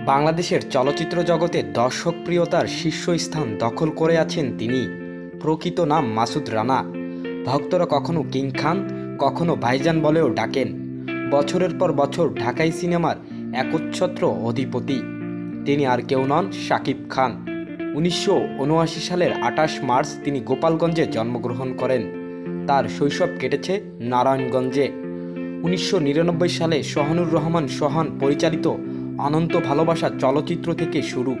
বাংলাদেশের চলচ্চিত্র জগতে দর্শকপ্রিয়তার শীর্ষস্থান দখল করে আছেন তিনি। প্রকৃত নাম মাসুদ রানা। ভক্তরা কখনো কিং খান, কখনো ভাইজান বলেও ডাকেন। বছরের পর বছর ঢাকাই সিনেমার একচ্ছত্র অধিপতি তিনি আর কেউ নন, শাকিব খান। 1979 সালের 28 মার্চ তিনি গোপালগঞ্জে জন্মগ্রহণ করেন। তার শৈশব কেটেছে নারায়ণগঞ্জে। 1999 সালে সোহানুর রহমান সোহান পরিচালিত অনন্ত ভালোবাসা চলচ্চিত্র থেকে শুরু।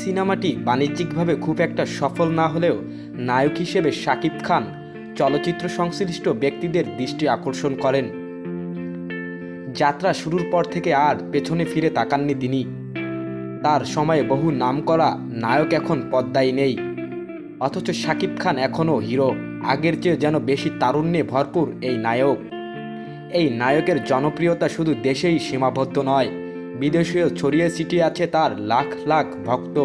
সিনেমাটি বাণিজ্যিকভাবে খুব একটা সফল না হলেও নায়ক হিসেবে শাকিব খান চলচ্চিত্র সংশ্লিষ্ট ব্যক্তিদের দৃষ্টি আকর্ষণ করেন। যাত্রা শুরুর পর থেকে আর পেছনে ফিরে তাকাননি তিনি। তার সময়ে বহু নামকরা নায়ক এখন পদ্মায় নেই, অথচ শাকিব খান এখনও হিরো। আগের চেয়ে যেন বেশি তারুণ্যে ভরপুর এই নায়ক। এই নায়কের জনপ্রিয়তা শুধু দেশেই সীমাবদ্ধ নয়, বিদেশেও ছড়িয়ে ছিটিয়ে আছে তার লাখ লাখ ভক্ত।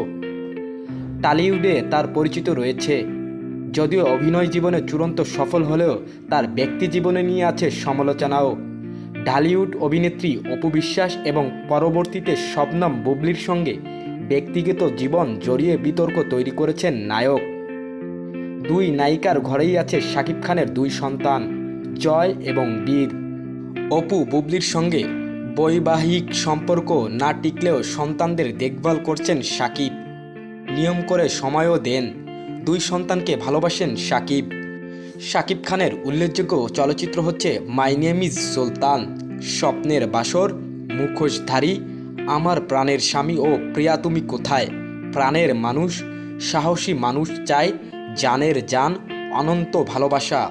টলিউডে তার পরিচিত রয়েছে, যদিও অভিনয় জীবনে চূড়ান্ত সফল হলেও তার ব্যক্তি জীবনে নিয়ে আছে সমালোচনাও। ঢালিউড অভিনেত্রী অপু বিশ্বাস এবং পরবর্তীতে শবনম বুবলির সঙ্গে ব্যক্তিগত জীবন জড়িয়ে বিতর্ক তৈরি করেছেন নায়ক। দুই নায়িকার ঘরেই আছে শাকিব খানের দুই সন্তান, জয় এবং বীর। অপু বুবলির সঙ্গে বৈবাহিক সম্পর্ক না টিকলেও সন্তানদের দেখভাল করছেন শাকিব। নিয়ম করে সময়ও দেন। দুই সন্তানকে ভালোবাসেন শাকিব। শাকিব খানের উল্লেখযোগ্য চলচ্চিত্র হচ্ছে মাই নেম ইজ সুলতান, স্বপ্নের বাসর, মুখোশধারী, আমার প্রাণের স্বামী ও প্রিয়া তুমি কোথায়, প্রাণের মানুষ, সাহসী মানুষ চাই, জানের জান, অনন্ত ভালোবাসা,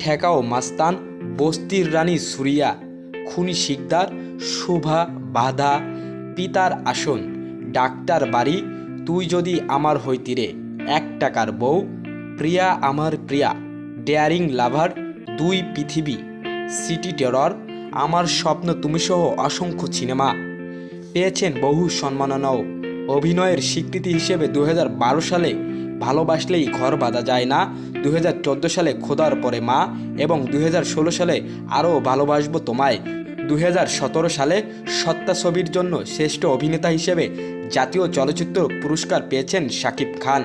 ঠেকাও মাস্তান, বস্তির রানী সুরিয়া, খুনি শিকদার, শোভা বাধা, পিতার আসন, ডাক্তার বাড়ি, তুই যদি আমার হইতিরে, 1 টাকার বউ, প্রিয়া আমার প্রিয়া, ডেয়ারিং লাভার, 2 পৃথিবী, সিটি টেরর, আমার স্বপ্ন তুমি সহ অসংখ্য সিনেমা। পেয়েছেন বহু সম্মাননাও। অভিনয়ের স্বীকৃতি হিসেবে 2012 সালে ভালোবাসলেই ঘর বাঁধা যায় না, 2014 সালে খোদার পরে মা এবং 2016 সালে আরও ভালোবাসবো তোমায়, 2017 সালে সত্তা ছবির জন্য শ্রেষ্ঠ অভিনেতা হিসেবে জাতীয় চলচ্চিত্র পুরস্কার পেয়েছেন শাকিব খান।